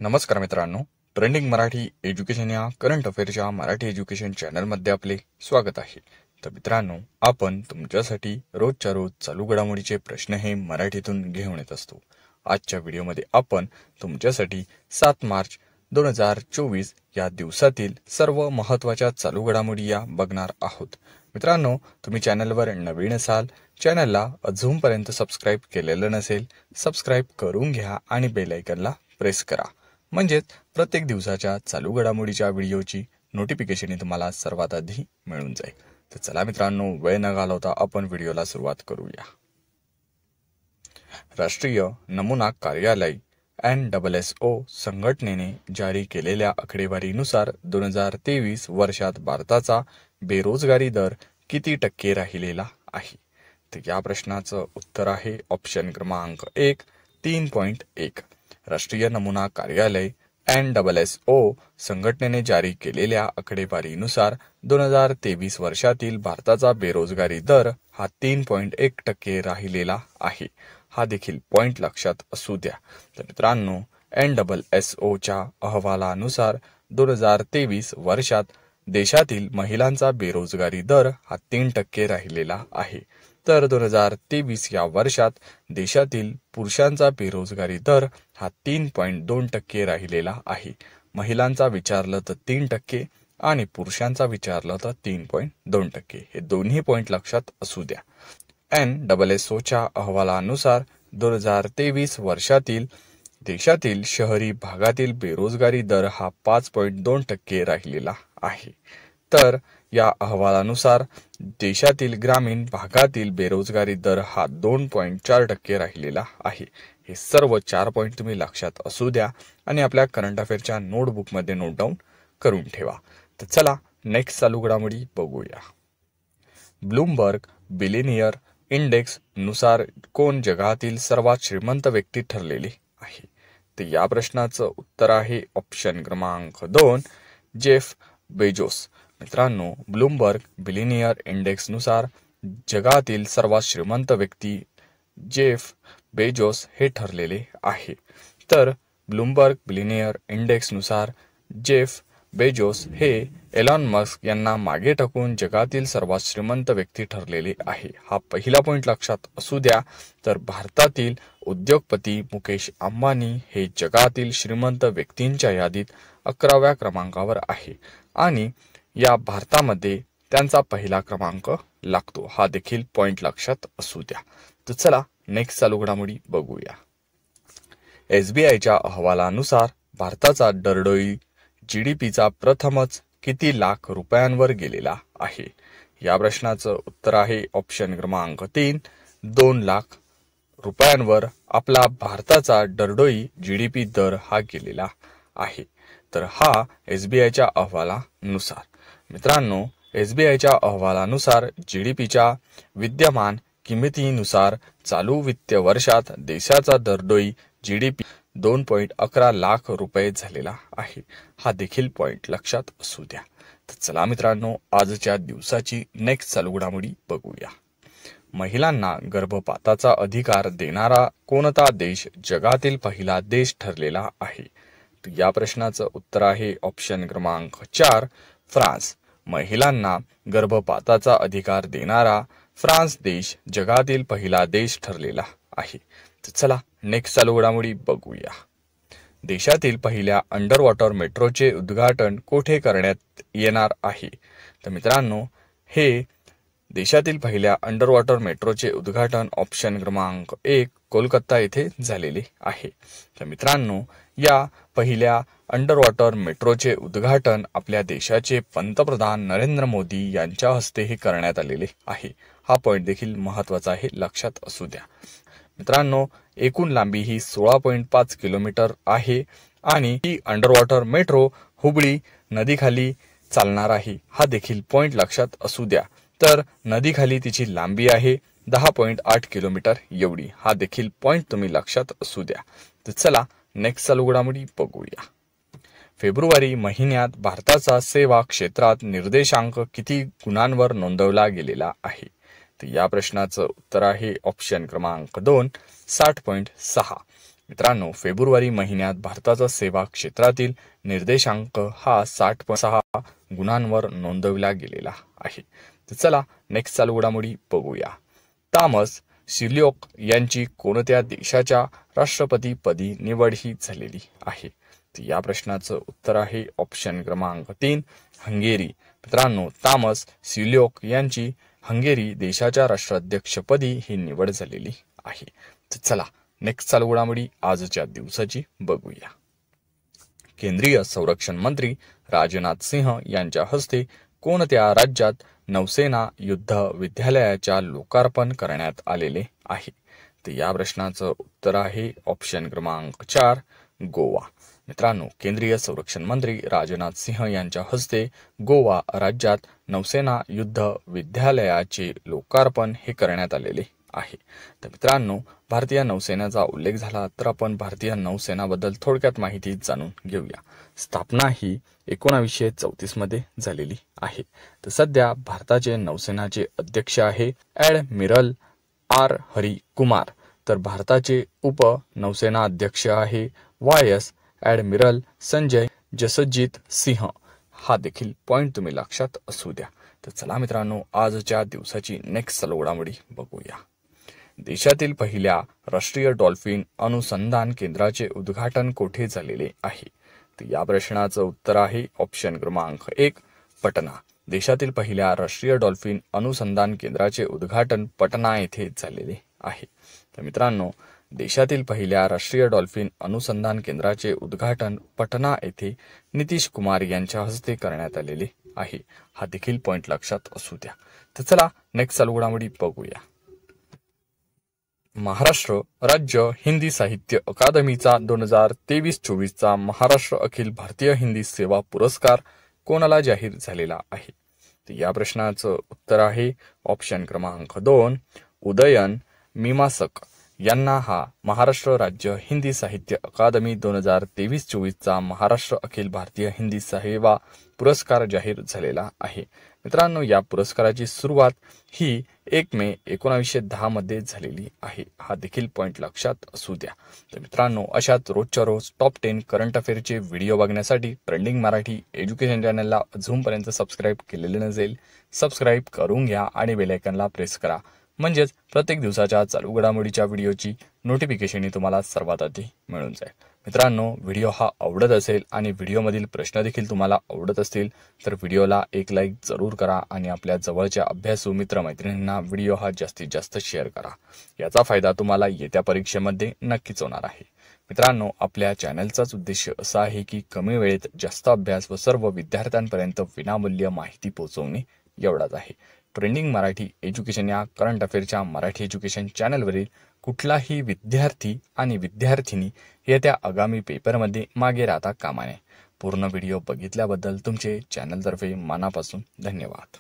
नमस्कार मित्रांनो, trending Marathi education या करंट अफेअरच्या मराठी एज्युकेशन चॅनलमध्ये आपले स्वागत आहे। तर मित्रांनो, आपण तुमच्यासाठी रोजच्या रोज चालू घडामोडीचे प्रश्न हे मराठीतून घेऊन येत असतो। आजच्या व्हिडिओमध्ये आपण तुमच्यासाठी 7 मार्च 2024 या दिवसातील सर्व महत्त्वाच्या चालू घडामोडी या बघणार आहोत। मित्रांनो, तुम्ही चॅनलवर नवीन असाल, चॅनलला अजूनपर्यंत सबस्क्राइब केलेलं नसेल, सबस्क्राइब करून घ्या आणि बेल आयकॉनला प्रेस करा, म्हणजेच प्रत्येक दिवसाच्या चालू घडामोडीच्या व्हिडिओची नोटिफिकेशन तुम्हाला सर्वात आधी मिळून जाईल। तर चला मित्रांनो, वेळ न घालवता आपण व्हिडिओला सुरुवात करूया। राष्ट्रीय नमुना कार्यालय NSSO संघटनेने जारी केलेल्या आकडेवारीनुसार 2023 वर्षात भारताचा बेरोजगारी दर किती टक्के राहिलेला आहे? तर या प्रश्नाचं उत्तर आहे ऑप्शन क्रमांक 1, 3.1। राष्ट्रीय नमुना कार्यालय NSSO संघटनेने जारी केलेल्या आकडेवारीनुसार 2023 वर्षातील भारताचा बेरोजगारी दर हा 3.1% राहिलेला आहे। हा देखील पॉइंट लक्षात असू द्या। तर मित्रांनो, NSSOच्या अहवालानुसार 2023 वर्षात देशातील महिलांचा बेरोजगारी दर हा 3% राहिलेला आहे। तर 2023 या वर्षात देशातील पुरुषांचा बेरोजगारी दर हा 3.2% राहिलेला आहे। महिलांचा विचारलं तर 3% आणि पुरुषांचा विचारलं तर 3.2%। हे दोन्ही पॉइंट लक्षात असू द्या। NSSOच्या अहवालानुसार 2023 वर्षातील देशातील शहरी भागातील बेरोजगारी दर हा 5.2% राहिलेला आहे। तर या अहवालानुसार देशातील ग्रामीण भागातील बेरोजगारी दर हा 2.4% राहिलेला आहे। हे सर्व 4 पॉइंट तुम्ही लक्षात असू द्या आणि आपल्या करंट अफेअरच्या नोटबुकमध्ये नोट डाऊन करून ठेवा। तर चला नेक्स्ट चालू घडामोडी बघूया। ब्लूमबर्ग बिलियनियर इंडेक्स नुसार कोण जगातील सर्वात श्रीमंत व्यक्ती ठरलेले आहे? तर या प्रश्नाचं उत्तर आहे ऑप्शन क्रमांक 2, जेफ बेजोस। मित्रांनो, ब्लूमबर्ग बिलियनियर इंडेक्स नुसार जगातील सर्वात श्रीमंत व्यक्ती जेफ बेजोस हे ठरलेले आहे। तर ब्लूमबर्ग बिलियनियर इंडेक्स नुसार जेफ बेजोस हे एलॉन मस्क यांना मागे टाकून जगातील सर्वात श्रीमंत व्यक्ती ठरलेले आहे। हा पहिला पॉइंट लक्षात असू द्या। तर भारतातील उद्योगपती मुकेश अंबानी हे जगातील श्रीमंत व्यक्तींच्या यादीत 11व्या क्रमांकावर आहे आणि या भारतामध्ये त्यांचा पहिला क्रमांक लागतो। हा देखील पॉइंट लक्षात असू द्या। तर चला नेक्स्ट चालू घडामोडी बघूया। SBIच्या अहवालानुसार भारताचा दरडोई GDPचा प्रथमच किती लाख रुपयांवर गेलेला आहे? या प्रश्नाचं उत्तर आहे ऑप्शन क्रमांक 3, 2 लाख रुपयांवर आपला भारताचा दरडोई GDP दर हा गेलेला आहे। तर हा SBIच्या अहवालानुसार। मित्रांनो, SBIच्या अहवालानुसार GDPच्या विद्यमान किमतीनुसार चालू वित्तीय वर्षात देशाचा दरडोई GDP 2.11 लाख रुपये झालेला आहे। हा देखील पॉइंट लक्षात असू द्या। तर चला मित्रांनो, आजच्या दिवसाची नेक्स्ट चालू घडामोडी बघूया। महिलांना गर्भपाताचा अधिकार देणारा कोणता देश जगातील पहिला देश ठरलेला आहे? तर या प्रश्नाचं उत्तर आहे ऑप्शन क्रमांक 4, फ्रान्स। महिलांना गर्भपाताचा अधिकार देणारा फ्रान्स देश जगातील पहिला देश ठरलेला आहे। तर चला नेक्स्ट चालू घडामोडी बघूया। देशातील पहिल्या अंडर वॉटर मेट्रोचे उद्घाटन कोठे करण्यात येणार आहे? तर मित्रांनो, हे देशातील पहिल्या अंडर वॉटर मेट्रोचे उद्घाटन ऑप्शन क्रमांक 1 कोलकाता येथे झालेले आहे। तर मित्रांनो, या पहिल्या अंडर वॉटर मेट्रोचे उद्घाटन आपल्या देशाचे पंतप्रधान नरेंद्र मोदी यांच्या हस्ते हे करण्यात आलेले आहे। हा पॉइंट देखील महत्त्वाचा आहे, लक्षात असू द्या। मित्रांनो, एकूण लांबी ही 16.5 किलोमीटर आहे आणि ही अंडर वॉटर मेट्रो हुबळी नदीखाली चालणार आहे। हा देखील पॉइंट लक्षात असू द्या। तर नदीखाली तिची लांबी आहे 10.8 किलोमीटर एवढी। हा देखील पॉइंट तुम्ही लक्षात असू द्या। तर चला नेक्स्ट चालू घडामोडी बघूया। फेब्रुवारी महिन्यात भारताचा सेवा क्षेत्रात निर्देशांक किती गुणांवर नोंदवला गेलेला आहे? तर या प्रश्नाचं उत्तर आहे ऑप्शन क्रमांक 2, 60.6। मित्रांनो, फेब्रुवारी महिन्यात भारताचा सेवा क्षेत्रातील निर्देशांक हा 60.6 गुणांवर नोंदवला गेलेला आहे. तर चला नेक्स्ट चालू घडामोडी बघूया. थॉमस सिल्योक यांची कोणत्या देशाच्या राष्ट्रपतीपदी निवड ही झालेली आहे? तर या प्रश्नाचं उत्तर आहे ऑप्शन क्रमांक 3 हंगेरी. मित्रांनो, थॉमस सिल्योक यांची हंगेरी देशाच्या राष्ट्राध्यक्षपदी ही निवड झालेली आहे. तर चला नेक्स्ट चालू घडामोडी आजच्या दिवसाची बघूया. केंद्रीय संरक्षण मंत्री राजनाथ सिंह यांच्या हस्ते कोणत्या राज्यात नौसेना युद्ध विद्यालयाच्या लोकार्पण करण्यात आलेले आहे? तर या प्रश्नाचं उत्तर आहे ऑप्शन क्रमांक 4 गोवा. मित्रांनो, केंद्रीय संरक्षण मंत्री राजनाथ सिंह यांच्या हस्ते गोवा राज्यात नौसेना युद्ध विद्यालयाचे लोकार्पण हे करण्यात आलेले आहे. तर मित्रांनो, भारतीय नौसेनेचा उल्लेख झाला तर आपण भारतीय नौसेनाबद्दल थोडक्यात माहिती जाणून घेऊया. स्थापना ही 1934 मध्ये झालेली आहे. तर सध्या भारताचे नौसेनाचे अध्यक्ष आहे ॲडमिरल आर हरी कुमार. तर भारताचे उप नौसेना अध्यक्ष आहे वायस ॲडमिरल संजय जसजीत सिंह. हा देखील पॉइंट तुम्ही लक्षात असू द्या. तर चला मित्रांनो, आजच्या दिवसाची नेक्स्ट चालू घडामोडी बघूया. देशातील पहिल्या राष्ट्रीय डॉल्फिन अनुसंधान केंद्राचे उद्घाटन कोठे झालेले आहे? तर या प्रश्नाचं उत्तर आहे ऑप्शन क्रमांक 1 पटना. देशातील पहिल्या राष्ट्रीय डॉल्फिन अनुसंधान केंद्राचे उद्घाटन पटना येथे झालेले आहे. तर मित्रांनो, देशातील पहिल्या राष्ट्रीय डॉल्फिन अनुसंधान केंद्राचे उद्घाटन पटना येथे नितीश कुमार यांच्या हस्ते करण्यात आलेले आहे. हा देखील पॉइंट लक्षात असू द्या. तर चला नेक्स्ट चालू घडामोडी बघूया. महाराष्ट्र राज्य हिंदी साहित्य अकादमीचा 2023-24 महाराष्ट्र अखिल भारतीय हिंदी सेवा पुरस्कार कोणाला जाहीर झालेला आहे? तर या प्रश्नाचं उत्तर आहे ऑप्शन क्रमांक 2 उदयन मीमांसक यांना हा महाराष्ट्र राज्य हिंदी साहित्य अकादमी 2023-24 महाराष्ट्र अखिल भारतीय हिंदी सेवा पुरस्कार जाहीर झालेला आहे. मित्रांनो, या पुरस्काराची सुरुवात ही 1 मे 1910 मध्ये झालेली आहे. हा देखील पॉइंट लक्षात असू द्या. तर मित्रांनो, अशाच रोजच्या रोज टॉप 10 करंट अफेअरचे व्हिडिओ बघण्यासाठी ट्रेंडिंग मराठी एज्युकेशन चॅनलला अजूनपर्यंत सबस्क्राईब केलेले नसेल, सबस्क्राईब करून घ्या आणि बेल आयकॉनला प्रेस करा. म्हणजेच प्रत्येक दिवसाच्या चालू घडामोडीच्या व्हिडिओची नोटिफिकेशन तुम्हाला सर्वात आधी मिळून जाईल. मित्रांनो, व्हिडिओ हा आवडत असेल आणि व्हिडिओमधील प्रश्न देखील तुम्हाला आवडत असतील तर व्हिडिओला एक लाईक जरूर करा आणि आपल्या जवळच्या अभ्यासू मित्रमैत्रिणींना व्हिडिओ हा जास्तीत जास्त शेअर करा. याचा फायदा तुम्हाला येत्या परीक्षेमध्ये नक्कीच होणार आहे. मित्रांनो, आपल्या चॅनलचाच उद्देश असा आहे की कमी वेळेत जास्त अभ्यास व सर्व विद्यार्थ्यांपर्यंत विनामूल्य माहिती पोहोचवणे एवढाच आहे. ट्रेंडिंग मराठी एज्युकेशन या करंट अफेअरच्या मराठी एज्युकेशन चॅनलवरील कुठलाही विद्यार्थी आणि विद्यार्थिनी येत्या आगामी पेपरमध्ये मागे राहता कामा नये. पूर्ण व्हिडिओ बघितल्याबद्दल तुमचे चॅनलतर्फे मनापासून धन्यवाद.